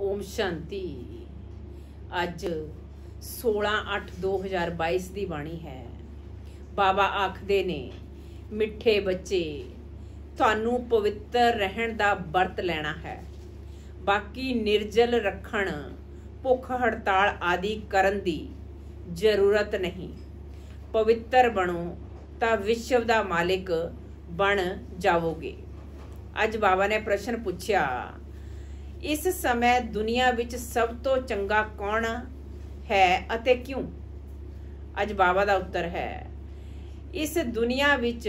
ओम शांति। अज 16/8/2022 की बाणी है। बाबा आखदे ने, मिठे बच्चे थानू पवित्र रहन दा वर्त लेना है, बाकी निर्जल रखण भुख हड़ताल आदि करन दी जरूरत नहीं। पवित्र बनो तां विश्व दा मालिक बन जावोगे। अज बाबा ने प्रश्न पूछया, इस समय दुनिया विच सब तो चंगा कौन है अते क्यों? अज बाबा दा उत्तर है, इस दुनिया विच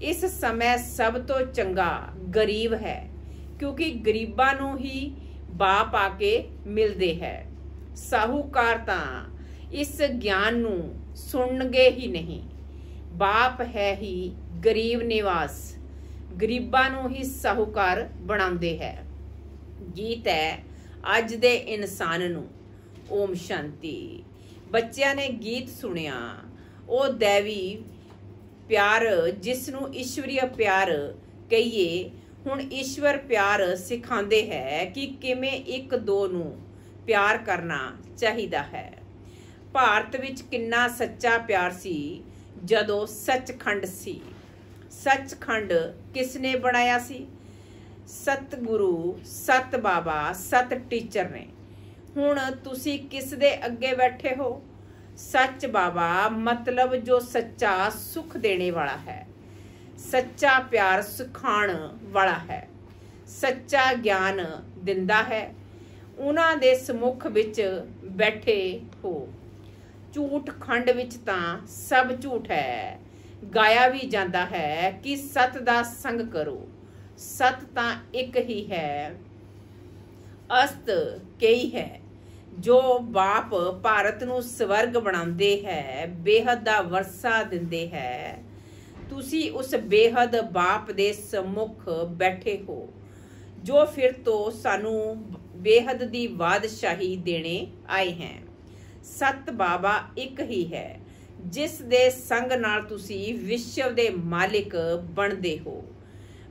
इस समय सब तो चंगा गरीब है, क्योंकि गरीबां नूं ही बाप आके मिलदे है। साहूकार तां इस ज्ञान नूं सुणनगे ही नहीं। बाप है ही गरीब निवास, गरीबां नूं ही साहूकार बनाउंदे है। गीत है अज दे इंसान नूं। ओम शांति। बच्चियां ने गीत सुनिया, ओ दैवी प्यार जिसनूं ईश्वरीय प्यार कहिए, हुण ईश्वर प्यार सिखांदे है कि किवें एक दो नूं प्यार करना चाहिदा है। भारत विच किन्ना सच्चा प्यार सी जदों सचखंड सी। सचखंड किसने बनाया सी? सतगुरु, सत बाबा, सत टीचर ने। हुण तुसी किस दे अगे बैठे हो? सच बाबा मतलब जो सच्चा सुख देने वाला है, सच्चा प्यार सिखाण वाला है, सच्चा ज्ञान दिंदा है। उन्हां दे समुख विच बैठे हो। झूठ खंड विच तां सब झूठ है। गाया भी जाता है कि सत दा संग करो। सत तां एक ही है, अस्त कई है। जो बाप भारत नूं स्वर्ग बनाउंदे है, बेहद दा वरसा दिंदे है, तुसी उस बेहद बाप दे सम्मुख बैठे हो, जो फिर तो सानू बेहद दी बादशाही देने आए हैं। सत बाबा एक ही है, जिस दे संग नाल तुसी विश्व दे मालिक बनदे हो।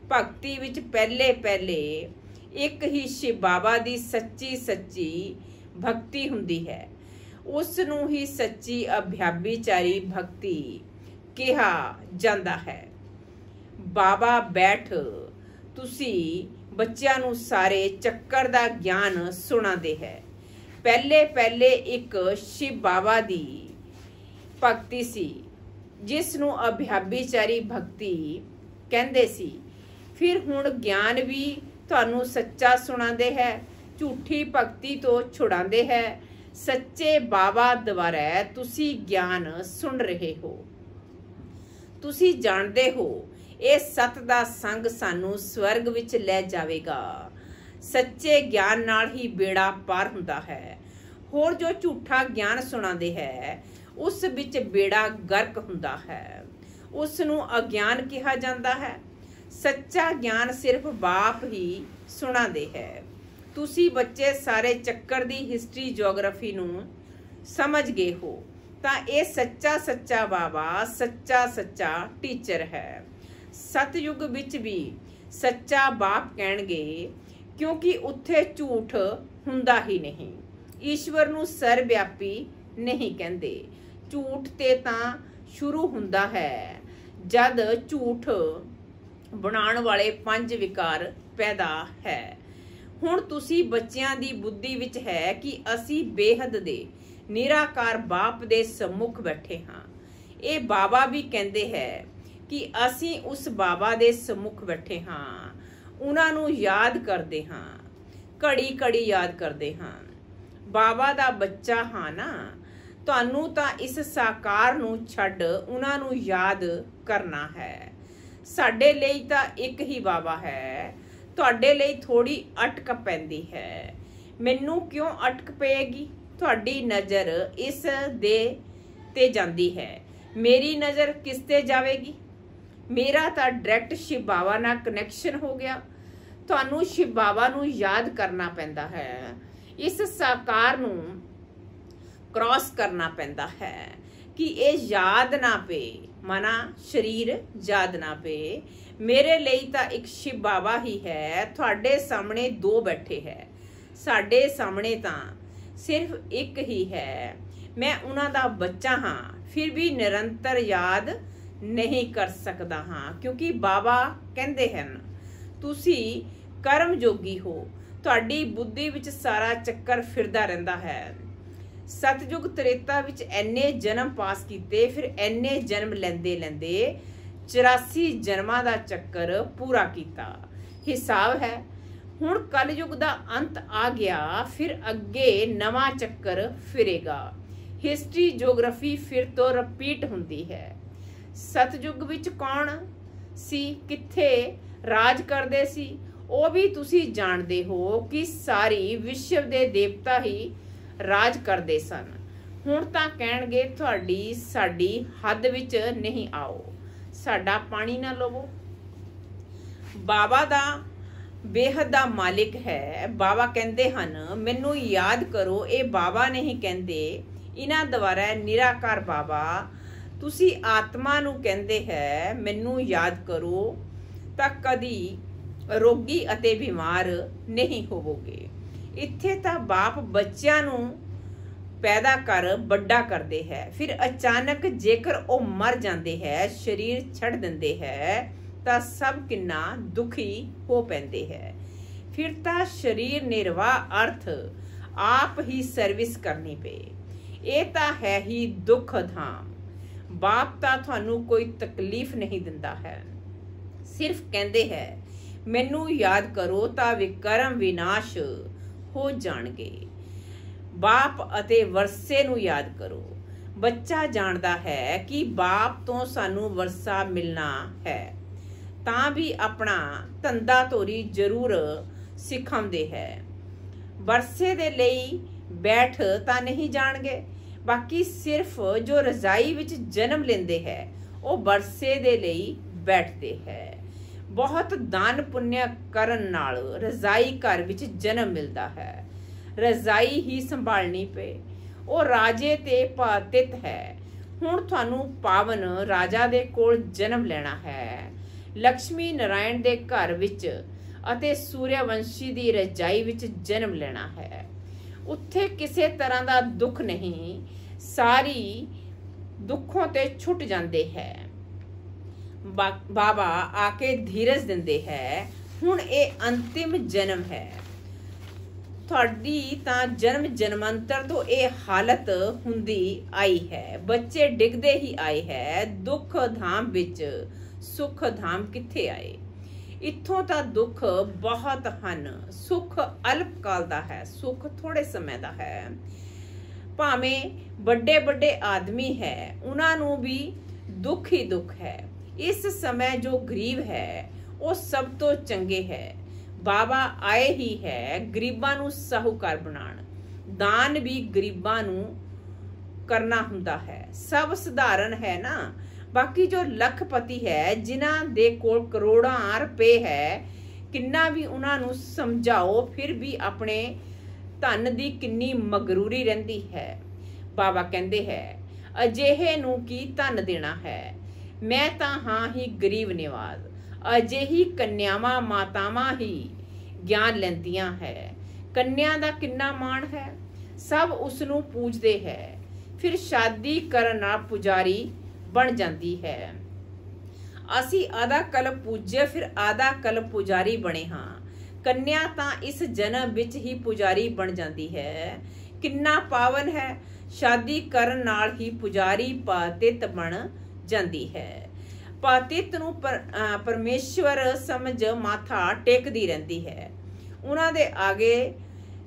भगती विच पहले पहले एक ही शिव बाबा दी सच्ची सच्ची भक्ति हुंदी है। उस नूं ही सच्ची अभ्याभीचारी भक्ति कहा जांदा है। बाबा बैठ तुसी बच्चियां नूं सारे चक्कर दा ज्ञान सुणांदे है। पहले पहले एक शिव बाबा दी भक्ति सी, जिस नूं अभ्याभीचारी भक्ति कहंदे सी। फिर हुण ज्ञान भी तुहानू सच्चा सुणांदे है, झूठी भक्ति तो छुड़ांदे है। सच्चे बाबा द्वारा तुसी ज्ञान सुन रहे हो। तुसी जानदे हो ये सत दा संग सानू स्वर्ग विच ले जावेगा। सच्चे ज्ञान नाल ही बेड़ा पार हुंदा है। होर जो झूठा ज्ञान सुणांदे है, उस विच बेड़ा गर्क हुंदा है। उस नूं अज्ञान कहा जांदा है। सच्चा ज्ञान सिर्फ बाप ही सुणांदे है। तुसी बच्चे सारे चक्कर दी हिस्ट्री जोग्राफी नूं समझ गए हो, तां ये सच्चा सच्चा बाबा सच्चा सच्चा टीचर है। सतयुग विच भी सच्चा बाप कहणगे, क्योंकि उत्थे झूठ हुंदा ही नहीं। ईश्वर नूं सर्वव्यापी नहीं कहंदे। झूठ ते तां शुरू हुंदा है जद झूठ बनाउण वाले पंज विकार पैदा है। हुण तुसी बच्चियां दी बुद्धि विच है कि असी बेहद दे निराकार बाप दे सम्मुख बैठे हाँ। ये बाबा भी कहंदे है कि असी उस बाबा दे सम्मुख बैठे हाँ। उन्हां नूं याद करदे हाँ, घड़ी घड़ी याद करदे हाँ। बाबा दा बच्चा हाँ ना, तुहानू तां इस साकार नूं छड्ड उन्हां नूं याद करना है। साडे लई तां एक ही बाबा है, तुहाडे लई थोड़ी अटक पैंदी है। मैनू क्यों अटक पेगी? तुहाडी नज़र इस दे ते जांदी है, मेरी नज़र किस ते जावेगी? मेरा तां डायरैक्ट शिव बाबा नाल कनैक्शन हो गया। तुहानू शिव बाबा नूं याद करना पैंदा है। इस साकार नूं क्रॉस करना पैंदा है कि ये याद ना पे, मना शरीर याद ना पे। मेरे लिए तो एक शिव बाबा ही है। तुहाडे सामने दो बैठे है, ਸਾਡੇ ਸਾਹਮਣੇ ਤਾਂ ਸਿਰਫ ਇੱਕ ਹੀ ਹੈ। ਮੈਂ ਉਹਨਾਂ ਦਾ ਬੱਚਾ ਹਾਂ, ਫਿਰ ਵੀ ਨਿਰੰਤਰ ਯਾਦ ਨਹੀਂ ਕਰ ਸਕਦਾ ਹਾਂ, ਕਿਉਂਕਿ ਬਾਬਾ ਕਹਿੰਦੇ ਹਨ ਤੁਸੀਂ ਕਰਮ ਜੋਗੀ ਹੋ। ਤੁਹਾਡੀ ਬੁੱਧੀ ਵਿੱਚ ਸਾਰਾ ਚੱਕਰ ਫਿਰਦਾ ਰਹਿੰਦਾ ਹੈ। ਸਤਜੁਗ ਤ੍ਰੇਤਾ ਵਿੱਚ ਐਨੇ ਜਨਮ ਪਾਸ ਕੀਤੇ, ਫਿਰ ਐਨੇ ਜਨਮ ਲੈਂਦੇ 84 ਜਨਮਾਂ ਦਾ ਚੱਕਰ ਪੂਰਾ ਕੀਤਾ। ਹਿਸਾਬ ਹੈ ਹੁਣ ਕਲਯੁਗ ਦਾ ਅੰਤ ਆ ਗਿਆ, ਫਿਰ ਅੱਗੇ ਨਵਾਂ ਚੱਕਰ ਫਿਰੇਗਾ। ਹਿਸਟਰੀ ਜੀਓਗ੍ਰਾਫੀ ਫਿਰ ਤੋਂ ਰਿਪੀਟ ਹੁੰਦੀ ਹੈ। ਸਤਜੁਗ ਵਿੱਚ ਕੌਣ ਸੀ, ਕਿੱਥੇ ਰਾਜ ਕਰਦੇ ਸੀ, ਉਹ ਵੀ ਤੁਸੀਂ ਜਾਣਦੇ ਹੋ ਕਿ ਸਾਰੀ ਵਿਸ਼ਵ ਦੇ ਦੇਵਤਾ ਹੀ ਰਾਜ ਕਰਦੇ ਸਨ। ਹੁਣ ਤਾਂ ਕਹਿਣਗੇ ਤੁਹਾਡੀ ਸਾਡੀ ਹੱਦ ਵਿੱਚ ਨਹੀਂ ਆਓ, ਸਾਡਾ ਪਾਣੀ ਨਾ ਲਵੋ। ਬਾਬਾ ਦਾ ਬੇਹੱਦ ਦਾ ਮਾਲਿਕ ਹੈ। ਬਾਬਾ ਕਹਿੰਦੇ ਹਨ ਮੈਨੂੰ ਯਾਦ ਕਰੋ। ਇਹ ਬਾਬਾ ਨਹੀਂ ਕਹਿੰਦੇ, ਇਹਨਾਂ ਦੁਆਰਾ ਨਿਰਾਕਾਰ ਬਾਬਾ। ਤੁਸੀਂ ਆਤਮਾ ਨੂੰ ਕਹਿੰਦੇ ਹੈ ਮੈਨੂੰ ਯਾਦ ਕਰੋ, ਤਾਂ ਕਦੀ ਰੋਗੀ ਅਤੇ ਬਿਮਾਰ ਨਹੀਂ ਹੋਵੋਗੇ। ਇੱਥੇ ਤਾਂ ਬਾਪ ਬੱਚਿਆਂ ਨੂੰ ਪੈਦਾ ਕਰ ਵੱਡਾ ਕਰਦੇ ਹੈ, ਫਿਰ ਅਚਾਨਕ ਜੇਕਰ ਉਹ ਮਰ ਜਾਂਦੇ ਹੈ, ਸਰੀਰ ਛੱਡ ਦਿੰਦੇ ਹੈ, ਤਾਂ ਸਭ ਕਿੰਨਾ ਦੁਖੀ ਹੋ ਪੈਂਦੇ ਹੈ। ਫਿਰ ਤਾਂ ਸਰੀਰ ਨਿਰਵਾਹ ਅਰਥ ਆਪ ਹੀ ਸਰਵਿਸ ਕਰਨੀ ਪਏ। ਇਹ ਤਾਂ ਹੈ ਹੀ ਦੁੱਖ ਧਾਮ। ਬਾਪ ਤਾਂ ਤੁਹਾਨੂੰ ਕੋਈ ਤਕਲੀਫ ਨਹੀਂ ਦਿੰਦਾ ਹੈ, ਸਿਰਫ ਕਹਿੰਦੇ ਹੈ ਮੈਨੂੰ ਯਾਦ ਕਰੋ ਤਾਂ ਵਿਕਰਮ ਵਿਨਾਸ਼ ਹੋ ਜਾਣਗੇ। ਬਾਪ ਅਤੇ ਵਰਸੇ ਨੂੰ ਯਾਦ ਕਰੋ। ਬੱਚਾ ਜਾਣਦਾ ਹੈ ਕਿ ਬਾਪ ਤੋਂ ਸਾਨੂੰ ਵਰਸਾ ਮਿਲਣਾ ਹੈ, ਤਾਂ ਵੀ ਆਪਣਾ ਧੰਦਾ ਤੋਰੀ ਜ਼ਰੂਰ ਸਿਖਾਉਂਦੇ ਹੈ। ਵਰਸੇ ਦੇ ਲਈ ਬੈਠ ਤਾਂ ਨਹੀਂ ਜਾਣਗੇ, ਬਾਕੀ ਸਿਰਫ ਜੋ ਰਜ਼ਾਈ ਵਿੱਚ ਜਨਮ ਲੈਂਦੇ ਹੈ ਉਹ ਵਰਸੇ ਦੇ ਲਈ ਬੈਠਦੇ ਹੈ। ਬਹੁਤ ਦਾਨ ਪੁੰਨਿਆ ਕਰਨ ਨਾਲ ਰਜ਼ਾਈ ਘਰ ਵਿੱਚ ਜਨਮ ਮਿਲਦਾ ਹੈ। ਰਜ਼ਾਈ ਹੀ ਸੰਭਾਲਣੀ ਪਏ। ਉਹ ਰਾਜੇ ਤੇ ਪਾਤਿਤ ਹੈ। ਹੁਣ ਤੁਹਾਨੂੰ ਪਾਵਨ ਰਾਜਾ ਦੇ ਕੋਲ ਜਨਮ ਲੈਣਾ ਹੈ। ਲక్ష్ਮੀ ਨਾਰਾਇਣ ਦੇ ਘਰ ਵਿੱਚ ਅਤੇ ਸੂਰਿਆਵੰਸ਼ੀ ਦੀ ਰਜਾਈ ਵਿੱਚ ਜਨਮ ਲੈਣਾ ਹੈ। ਉੱਥੇ ਕਿਸੇ ਤਰ੍ਹਾਂ ਦਾ ਦੁੱਖ ਨਹੀਂ, ਸਾਰੀ ਦੁੱਖੋਂ ਤੇ ਛੁੱਟ ਜਾਂਦੇ ਹੈ। ਬਾਬਾ ਆ ਕੇ ਧੀਰਜ ਦਿੰਦੇ ਹੈ ਹੁਣ ਇਹ ਅੰਤਿਮ ਜਨਮ ਹੈ। ਤੁਹਾਡੀ ਤਾਂ ਜਨਮ ਜਨਮਾਂਤਰ ਤੋਂ ਇਹ ਹਾਲਤ ਹੁੰਦੀ ਆਈ ਹੈ। ਬੱਚੇ ਡਿੱਗਦੇ ਹੀ ਆਏ ਹੈ। ਦੁੱਖ ਧਾਮ ਵਿੱਚ ਸੁੱਖ ਧਾਮ ਕਿੱਥੇ ਆਏ। ਇੱਥੋਂ ਤਾਂ ਦੁੱਖ ਬਹੁਤ ਹਨ, ਸੁੱਖ ਅਲਪ ਕਾਲ ਦਾ ਹੈ, ਸੁੱਖ ਥੋੜੇ ਸਮੇਂ ਦਾ ਹੈ। ਭਾਵੇਂ ਵੱਡੇ ਵੱਡੇ ਆਦਮੀ ਹੈ, ਉਹਨਾਂ ਨੂੰ ਵੀ ਦੁੱਖ ਹੀ ਦੁੱਖ ਹੈ। ਇਸ ਸਮੇਂ ਜੋ ਗਰੀਬ ਹੈ ਉਹ ਸਭ ਤੋਂ ਚੰਗੇ ਹੈ। ਬਾਬਾ ਆਏ ਹੀ ਹੈ ਗਰੀਬਾਂ ਨੂੰ ਸਾਹੂਕਾਰ ਬਣਾਉਣ। ਦਾਨ ਵੀ ਗਰੀਬਾਂ ਨੂੰ ਕਰਨਾ ਹੁੰਦਾ ਹੈ। ਸਭ ਸਧਾਰਨ ਹੈ ਨਾ। ਬਾਕੀ ਜੋ ਲੱਖਪਤੀ ਹੈ, ਜਿਨ੍ਹਾਂ ਦੇ ਕੋਲ ਕਰੋੜਾਂ ਰੁਪਏ ਹੈ, ਕਿੰਨਾ ਵੀ ਉਹਨਾਂ ਨੂੰ ਸਮਝਾਓ ਫਿਰ ਵੀ ਆਪਣੇ ਧਨ ਦੀ ਕਿੰਨੀ ਮਗਰੂਰੀ ਰਹਿੰਦੀ ਹੈ। ਬਾਬਾ ਕਹਿੰਦੇ ਹੈ ਅਜਿਹੇ ਨੂੰ ਕੀ ਧਨ ਦੇਣਾ ਹੈ। ਮੈਂ ਤਾਂ ਹਾਂ ਹੀ ਗਰੀਬ ਨਿਵਾਜ਼। ਅਜਿਹੀ ਕੰਨਿਆਵਾਂ ਮਾਤਾਵਾਂ ਹੀ ਗਿਆਨ ਲੈਂਦੀਆਂ ਹੈ। ਕੰਨਿਆ ਦਾ ਕਿੰਨਾ ਮਾਣ ਹੈ, ਸਭ ਉਸ ਨੂੰ ਪੂਜਦੇ ਹੈ। ਫਿਰ ਸ਼ਾਦੀ ਕਰਨ ਨਾਲ ਪੁਜਾਰੀ ਬਣ ਜਾਂਦੀ ਹੈ। ਅਸੀਂ ਆਧਾ ਕਲਪ ਪੂਜੇ, ਫਿਰ ਆਧਾ ਕਲਪ ਪੁਜਾਰੀ ਬਣੇ ਹਾਂ। ਕੰਨਿਆ ਤਾਂ ਇਸ ਜਨਮ ਵਿੱਚ ਹੀ ਪੁਜਾਰੀ ਬਣ ਜਾਂਦੀ ਹੈ। ਕਿੰਨਾ ਪਾਵਨ ਹੈ। ਸ਼ਾਦੀ ਕਰਨ ਨਾਲ ਹੀ ਪੁਜਾਰੀ ਪਾਤਿਤ ਬਣ ਜਾਂਦੀ ਹੈ। ਪਾਤਿਤ ਨੂੰ ਪਰਮੇਸ਼ਵਰ ਸਮਝ ਮਾਥਾ ਟੇਕਦੀ ਰਹਿੰਦੀ ਹੈ। ਉਹਨਾਂ ਦੇ ਆਗੇ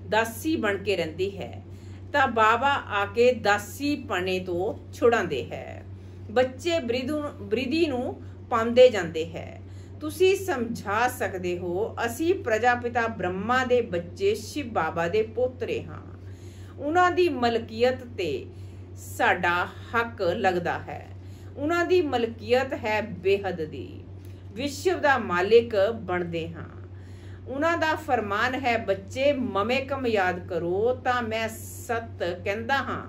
ਦਾਸੀ ਬਣ ਕੇ ਰਹਿੰਦੀ ਹੈ, ਤਾਂ ਬਾਬਾ ਆ ਕੇ ਦਾਸੀ ਪਣੇ ਤੋਂ ਛੁਡਾਉਂਦੇ ਹੈ। ਬੱਚੇ ਬ੍ਰਿਧੀ ਨੂੰ ਪਾਉਂਦੇ ਜਾਂਦੇ ਹੈ। ਤੁਸੀਂ ਸਮਝਾ ਸਕਦੇ ਹੋ ਅਸੀਂ ਪ੍ਰਜਾਪਿਤਾ ਬ੍ਰਹਮਾ ਦੇ ਬੱਚੇ ਸ਼ਿਵ ਬਾਬਾ ਦੇ ਪੋਤਰੇ ਹਾਂ। ਉਹਨਾਂ ਦੀ ਮਲਕੀਅਤ ਤੇ ਸਾਡਾ ਹੱਕ ਲੱਗਦਾ ਹੈ। ਉਹਨਾਂ ਦੀ ਮਲਕੀਅਤ ਹੈ ਬੇਹੱਦ ਦੀ। ਵਿਸ਼ਵ ਦਾ ਮਾਲਿਕ ਬਣਦੇ ਹਾਂ। ਉਹਨਾਂ ਦਾ ਫਰਮਾਨ ਹੈ ਬੱਚੇ ਮਮੇਕਮ ਯਾਦ ਕਰੋ, ਤਾਂ ਮੈਂ ਸਤ ਕਹਿੰਦਾ ਹਾਂ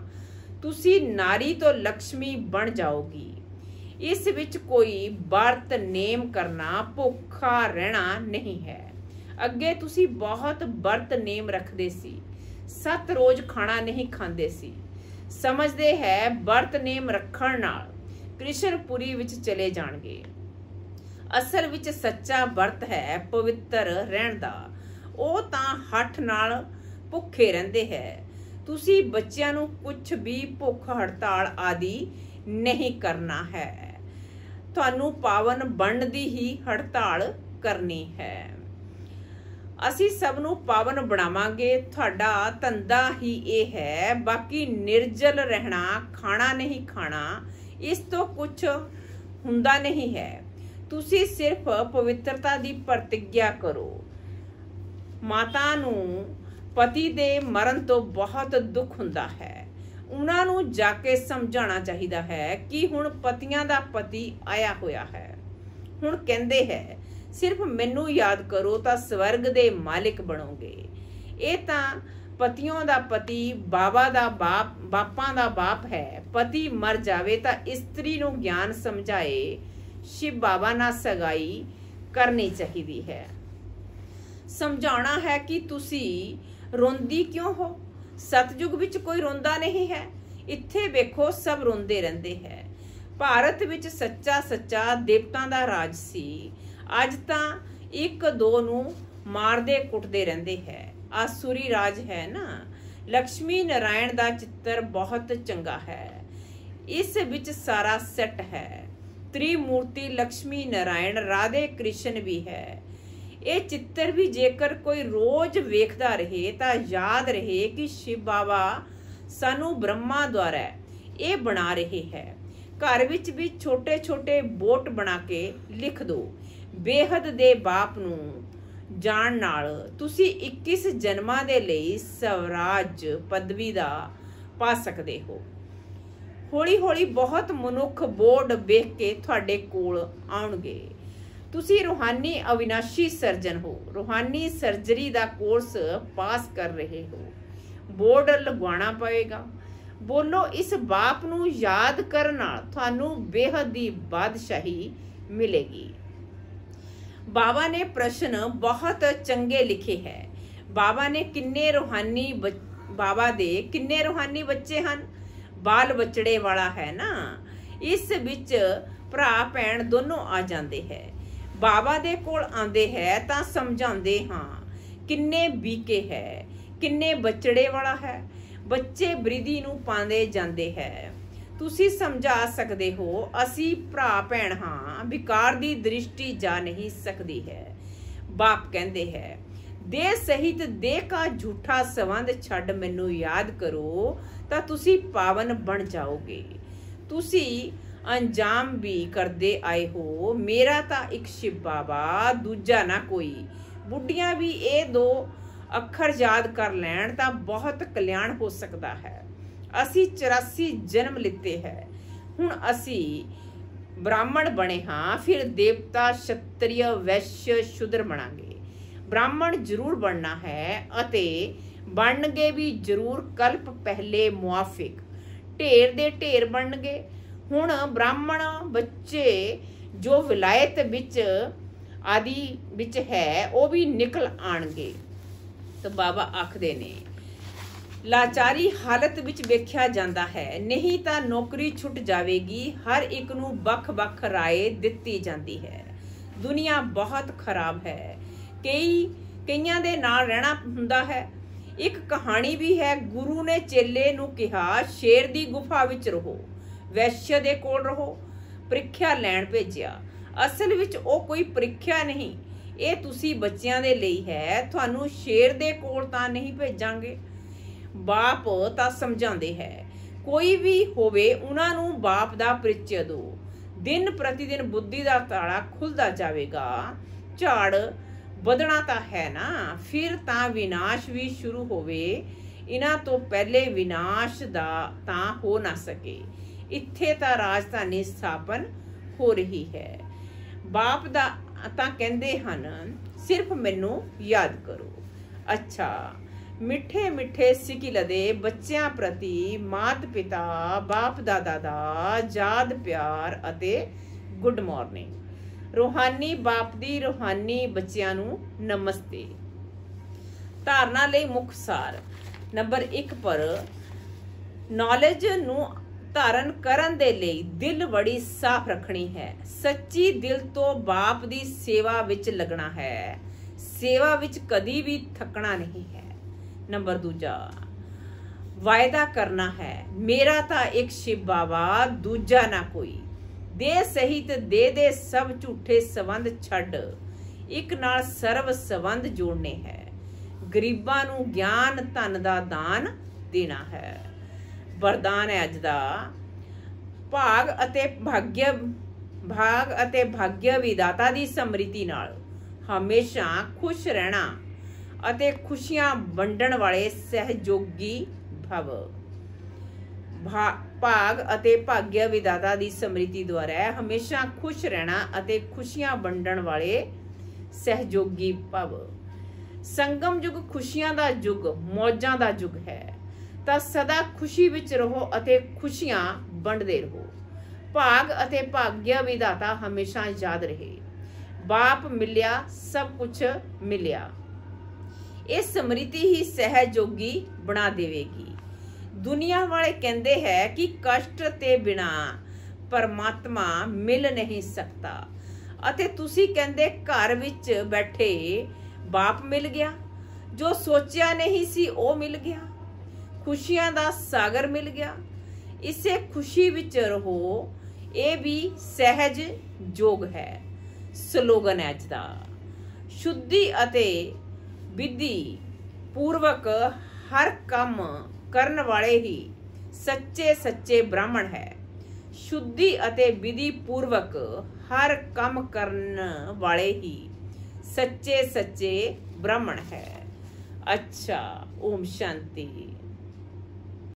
ਤੁਸੀਂ ਨਾਰੀ ਤੋਂ ਲక్ష్ਮੀ ਬਣ ਜਾਓਗੀ। ਇਸ ਵਿੱਚ ਕੋਈ ਵਰਤ ਨੇਮ ਕਰਨਾ, ਭੁੱਖਾ ਰਹਿਣਾ ਨਹੀਂ ਹੈ। ਅੱਗੇ ਤੁਸੀਂ ਬਹੁਤ ਵਰਤ ਨੇਮ ਰੱਖਦੇ ਸੀ, 7 ਰੋਜ਼ ਖਾਣਾ ਨਹੀਂ ਖਾਂਦੇ ਸੀ। ਸਮਝਦੇ ਹੈ ਵਰਤ ਨੇਮ ਰੱਖਣ ਨਾਲ ਕ੍ਰਿਸ਼ਨਪੁਰੀ ਵਿੱਚ ਚਲੇ ਜਾਣਗੇ। ਅਸਲ ਵਿੱਚ ਸੱਚਾ ਵਰਤ ਹੈ ਪਵਿੱਤਰ ਰਹਿਣ ਦਾ। ਉਹ ਤਾਂ ਹੱਠ ਨਾਲ ਭੁੱਖੇ ਰਹਿੰਦੇ ਹੈ। ਤੁਸੀਂ ਬੱਚਿਆਂ ਨੂੰ ਕੁਝ ਵੀ ਭੁੱਖ ਹੜਤਾਲ ਆਦਿ ਨਹੀਂ ਕਰਨਾ ਹੈ। ਤੁਹਾਨੂੰ ਪਾਵਨ ਬਣਨ ਦੀ ਹੀ ਹੜਤਾਲ ਕਰਨੀ ਹੈ। ਅਸੀਂ ਸਭ ਨੂੰ ਪਾਵਨ ਬਣਾਵਾਂਗੇ। ਤੁਹਾਡਾ ਧੰਦਾ ਹੀ ਇਹ ਹੈ। ਬਾਕੀ ਨਿਰਜਲ ਰਹਿਣਾ, ਖਾਣਾ ਨਹੀਂ ਖਾਣਾ, ਇਸ ਤੋਂ ਕੁਝ ਹੁੰਦਾ ਨਹੀਂ ਹੈ। ਤੁਸੀਂ ਸਿਰਫ ਪਵਿੱਤਰਤਾ ਦੀ ਪ੍ਰਤਿੱਗਿਆ ਕਰੋ। ਮਾਤਾ ਨੂੰ ਪਤੀ ਦੇ ਮਰਨ ਤੋਂ ਬਹੁਤ ਦੁੱਖ ਹੁੰਦਾ ਹੈ। ਉਹਨਾਂ ਨੂੰ ਜਾ ਕੇ ਸਮਝਾਉਣਾ ਚਾਹੀਦਾ ਹੈ ਕਿ ਹੁਣ ਪਤੀਆਂ ਦਾ ਪਤੀ ਆਇਆ ਹੋਇਆ ਹੈ। ਹੁਣ ਕਹਿੰਦੇ ਹੈ ਸਿਰਫ ਮੈਨੂੰ ਯਾਦ ਕਰੋ ਤਾਂ ਸਵਰਗ ਦੇ ਮਾਲਿਕ ਬਣੋਗੇ। ਇਹ ਤਾਂ ਪਤੀਆਂ ਦਾ ਪਤੀ, ਬਾਬਾ ਦਾ ਬਾਪ, ਬਾਪਾਂ ਦਾ ਬਾਪ ਹੈ। ਪਤੀ ਮਰ ਜਾਵੇ ਤਾਂ ਇਸਤਰੀ ਨੂੰ ਗਿਆਨ ਸਮਝਾਏ ਸ਼ਿਵ ਬਾਬਾ ਨਾਲ ਸਗਾਈ ਕਰਨੀ ਚਾਹੀਦੀ ਹੈ। ਸਮਝਾਉਣਾ ਹੈ ਕਿ ਤੁਸੀਂ ਰੋਂਦੀ ਕਿਉਂ ਹੋ। ਸਤਜੁਗ ਵਿੱਚ ਕੋਈ ਰੋਂਦਾ ਨਹੀਂ ਹੈ। ਇੱਥੇ ਵੇਖੋ ਸਭ ਰੋਂਦੇ ਰਹਿੰਦੇ ਹੈ। ਭਾਰਤ ਵਿੱਚ ਸੱਚਾ ਦੇਵਤਾਂ ਦਾ ਰਾਜ ਸੀ। ਅੱਜ ਤਾਂ 1-2 ਨੂੰ ਮਾਰਦੇ ਕੁੱਟਦੇ ਰਹਿੰਦੇ ਹੈ। ਆਸੁਰੀ ਰਾਜ ਹੈ ਨਾ। ਲక్ష్ਮੀ ਨਾਰਾਇਣ ਦਾ ਚਿੱਤਰ ਬਹੁਤ ਚੰਗਾ ਹੈ। ਇਸ ਵਿੱਚ ਸਾਰਾ ਸੈੱਟ ਹੈ। ਤ੍ਰਿਮੂਰਤੀ ਲక్ష్ਮੀ ਨਾਰਾਇਣ, ਰਾਧੇ ਕ੍ਰਿਸ਼ਨ ਵੀ ਹੈ। ਇਹ ਚਿੱਤਰ ਵੀ ਜੇਕਰ ਕੋਈ ਰੋਜ਼ ਵੇਖਦਾ ਰਹੇ ਤਾਂ ਯਾਦ ਰਹੇ ਕਿ ਸ਼ਿਵ ਬਾਬਾ ਸਾਨੂੰ ਬ੍ਰਹਮਾ ਦੁਆਰਾ ਇਹ ਬਣਾ ਰਹੇ ਹੈ। ਘਰ ਵਿੱਚ ਵੀ ਛੋਟੇ ਬੋਟ ਬਣਾ ਕੇ ਲਿਖ ਦਿਓ, ਬੇਹੱਦ ਦੇ ਬਾਪ ਨੂੰ ਜਾਣ ਨਾਲ ਤੁਸੀਂ 21 ਜਨਮਾਂ ਦੇ ਲਈ ਸਵਰਾਜ ਪਦਵੀ ਦਾ ਪਾ ਸਕਦੇ ਹੋ। ਹੌਲੀ ਹੌਲੀ ਬਹੁਤ ਮਨੁੱਖ ਬੋਰਡ ਵੇਖ ਕੇ ਤੁਹਾਡੇ ਕੋਲ ਆਉਣਗੇ। ਤੁਸੀਂ ਰੂਹਾਨੀ ਅਵਿਨਾਸ਼ੀ ਸਰਜਨ ਹੋ। ਰੂਹਾਨੀ ਸਰਜਰੀ ਦਾ ਕੋਰਸ ਪਾਸ ਕਰ ਰਹੇ ਹੋ। ਬੋਰਡ ਲਗਵਾਉਣਾ ਪਏਗਾ। ਬੋਲੋ, ਇਸ ਬਾਪ ਨੂੰ ਯਾਦ ਕਰਨ ਨਾਲ ਤੁਹਾਨੂੰ ਬੇਹੱਦ ਦੀ ਬਾਦਸ਼ਾਹੀ ਮਿਲੇਗੀ। ਬਾਬਾ ਨੇ ਪ੍ਰਸ਼ਨ ਬਹੁਤ ਚੰਗੇ ਲਿਖੇ ਹੈ। ਬਾਬਾ ਦੇ ਕਿੰਨੇ ਰੂਹਾਨੀ ਬੱਚੇ ਹਨ। ਬਾਲ ਬਚੜੇ ਵਾਲਾ ਹੈ ਨਾ। ਇਸ ਵਿੱਚ ਭਰਾ ਭੈਣ ਦੋਨੋਂ ਆ ਜਾਂਦੇ ਹੈ। ਬਾਬਾ ਦੇ ਕੋਲ ਆਉਂਦੇ ਹੈ ਤਾਂ ਸਮਝਾਉਂਦੇ ਹਾਂ ਕਿੰਨੇ ਬੀਕੇ ਹੈ, ਕਿੰਨੇ ਬਚੜੇ ਵਾਲਾ ਹੈ। ਬੱਚੇ ਬ੍ਰਿਧੀ ਨੂੰ ਪਾਉਂਦੇ ਜਾਂਦੇ ਹੈ। ਤੁਸੀਂ ਸਮਝਾ ਸਕਦੇ ਹੋ ਅਸੀਂ ਭਰਾ ਭੈਣ ਹਾਂ, ਵਿਕਾਰ ਦੀ ਦ੍ਰਿਸ਼ਟੀ ਜਾ ਨਹੀਂ ਸਕਦੀ ਹੈ। ਬਾਪ ਕਹਿੰਦੇ ਹੈ ਦੇਹ ਸਹਿਤ ਦੇਹ ਕਾ ਝੂਠਾ ਸੰਬੰਧ ਛੱਡ ਮੈਨੂੰ ਯਾਦ ਕਰੋ ਤਾਂ ਤੁਸੀਂ ਪਾਵਨ ਬਣ ਜਾਓਗੇ। ਤੁਸੀਂ ਅੰਜਾਮ ਵੀ ਕਰਦੇ ਆਏ ਹੋ, ਮੇਰਾ ਤਾਂ ਇੱਕ ਸ਼ਿਵ ਬਾਬਾ, ਦੂਜਾ ਨਾ ਕੋਈ। ਬੁੱਢੀਆਂ ਵੀ ਇਹ 2 ਅੱਖਰ ਯਾਦ ਕਰ ਲੈਣ ਤਾਂ ਬਹੁਤ ਕਲਿਆਣ ਹੋ ਸਕਦਾ ਹੈ। ਅਸੀਂ 84 ਜਨਮ ਲਿੱਤੇ ਹੈ। ਹੁਣ ਅਸੀਂ ਬ੍ਰਾਹਮਣ ਬਣੇ ਹਾਂ, ਫਿਰ ਦੇਵਤਾ, ਸ਼ਤਰੀय, ਵੈश्य, ਸ਼ੂਦਰ ਬਣਾਂਗੇ। ਬ੍ਰਾਹਮਣ ਜ਼ਰੂਰ ਬਣਨਾ ਹੈ ਅਤੇ ਬਣਨਗੇ ਵੀ ਜ਼ਰੂਰ। ਕਲਪ ਪਹਿਲੇ ਮੁਆਫਿਕ ਢੇਰ ਦੇ ਢੇਰ ਬਣਨਗੇ। ਹੁਣ ਬ੍ਰਾਹਮਣ ਬੱਚੇ ਜੋ ਵਿਲਾਇਤ ਵਿੱਚ ਆਦਿ ਵਿੱਚ ਹੈ ਉਹ ਵੀ ਨਿਕਲ ਆਣਗੇ। ਤਾਂ ਬਾਬਾ ਆਖਦੇ ਨੇ ਲਾਚਾਰੀ ਹਾਲਤ ਵਿੱਚ ਵੇਖਿਆ ਜਾਂਦਾ ਹੈ, ਨਹੀਂ ਤਾਂ ਨੌਕਰੀ ਛੁੱਟ ਜਾਵੇਗੀ। ਹਰ ਇੱਕ ਨੂੰ ਵੱਖ-ਵੱਖ ਰਾਏ ਦਿੱਤੀ ਜਾਂਦੀ ਹੈ। ਦੁਨੀਆ ਬਹੁਤ ਖਰਾਬ ਹੈ। ਕਈਆਂ ਦੇ ਨਾਲ ਰਹਿਣਾ ਹੁੰਦਾ ਹੈ। ਇੱਕ ਕਹਾਣੀ ਵੀ ਹੈ। ਗੁਰੂ ਨੇ ਚੇਲੇ ਨੂੰ ਕਿਹਾ ਸ਼ੇਰ ਦੀ ਗੁਫਾ ਵਿੱਚ ਰਹੋ, ਵੈश्य ਦੇ ਕੋਲ ਰਹੋ। ਪ੍ਰੀਖਿਆ ਲੈਣ ਭੇਜਿਆ। ਅਸਲ ਵਿੱਚ ਉਹ ਕੋਈ ਪ੍ਰੀਖਿਆ ਨਹੀਂ, ਇਹ ਤੁਸੀਂ ਬੱਚਿਆਂ ਦੇ ਲਈ ਹੈ। ਤੁਹਾਨੂੰ ਸ਼ੇਰ ਦੇ ਕੋਲ ਤਾਂ ਨਹੀਂ ਭੇਜਾਂਗੇ। ਬਾਪ ਤਾਂ ਸਮਝਾਉਂਦੇ ਹੈ ਕੋਈ ਵੀ ਹੋਵੇ ਉਹਨਾਂ ਨੂੰ ਬਾਪ ਦਾ ਪਰਿਚੈ ਦਿਓ। ਦਿਨ ਪ੍ਰਤੀ ਦਿਨ ਬੁੱਧੀ ਦਾ ਤਾਲਾ ਖੁੱਲਦਾ ਜਾਵੇਗਾ। ਝਾੜ ਵਧਣਾ ਤਾਂ ਹੈ ਨਾ, ਫਿਰ ਤਾਂ ਵਿਨਾਸ਼ ਵੀ ਸ਼ੁਰੂ ਹੋਵੇ। ਇਹਨਾਂ ਤੋਂ ਪਹਿਲੇ ਵਿਨਾਸ਼ ਦਾ ਤਾਂ ਹੋ ਨਾ ਸਕੇ। ਇੱਥੇ ਤਾਂ ਰਾਜਧਾਨੀ ਸਥਾਪਨ ਹੋ ਰਹੀ ਹੈ। ਬਾਪ ਦਾ ਤਾਂ ਕਹਿੰਦੇ ਹਨ ਸਿਰਫ ਮੈਨੂੰ ਯਾਦ ਕਰੋ। ਅੱਛਾ, ਮਿੱਠੇ ਸਿਕਿਲ ਦੇ ਬੱਚਿਆਂ ਪ੍ਰਤੀ ਮਾਤ ਪਿਤਾ, ਬਾਪ ਦਾਦਾ ਦਾ ਯਾਦ ਪਿਆਰ ਅਤੇ ਗੁੱਡ ਮਾਰਨਿੰਗ। रूहानी बाप दी रूहानी बच्चियां नू नमस्ते। धारणा लई मुख सार। नंबर 1 पर नॉलेज नू धारण करन दे लई दिल बड़ी साफ रखनी है। सच्ची दिल तो बाप दी सेवा विच लगना है। सेवा विच कदी भी थकना नहीं है। नंबर 2 वायदा करना है, मेरा ता एक शिव बाबा दूजा ना कोई। दे सहित दे दे सब झूठे संबंध छड़, एक नाल सर्व संबंध जोड़ने है। गरीबां नू ज्ञान धन दा दान देना है। वरदान है अज दा, भाग अते भाग्य विदाता दी समृति नाल हमेशा खुश रहना अते खुशियां वंडण वाले सहयोगी भव। भाग अते भाग्य विदाता दी समृति द्वारा हमेशा खुश रहना अते खुशियां वंडण वाले सहयोगी भव। संगम युग खुशियां दा युग, मौजां दा युग है, ਤਾਂ सदा खुशी विच रहो अते खुशियां वंडदे रहो। भाग अते भाग्य विधाता हमेशा याद रहे। बाप मिलिया सब कुछ मिलिया। ये स्मृति ही सहयोगी बना देवेगी। दुनिया वाले कहते हैं कि कष्ट ते बिना परमात्मा मिल नहीं सकता, अते तुसी कहंदे घर विच बैठे बाप मिल गया। जो सोचिया नहीं सी ओ मिल गया। खुशियां दा सागर मिल गया। इसे खुशी विच रहो, ये भी सहज योग है। स्लोगन है अज दा, शुद्धि अते विधि पूर्वक हर काम करन वाले ही सच्चे सच्चे ब्राह्मण है। शुद्धि अते विधि पूर्वक हर काम करन वाले ही सच्चे सच्चे ब्राह्मण है। अच्छा, ओम शांति।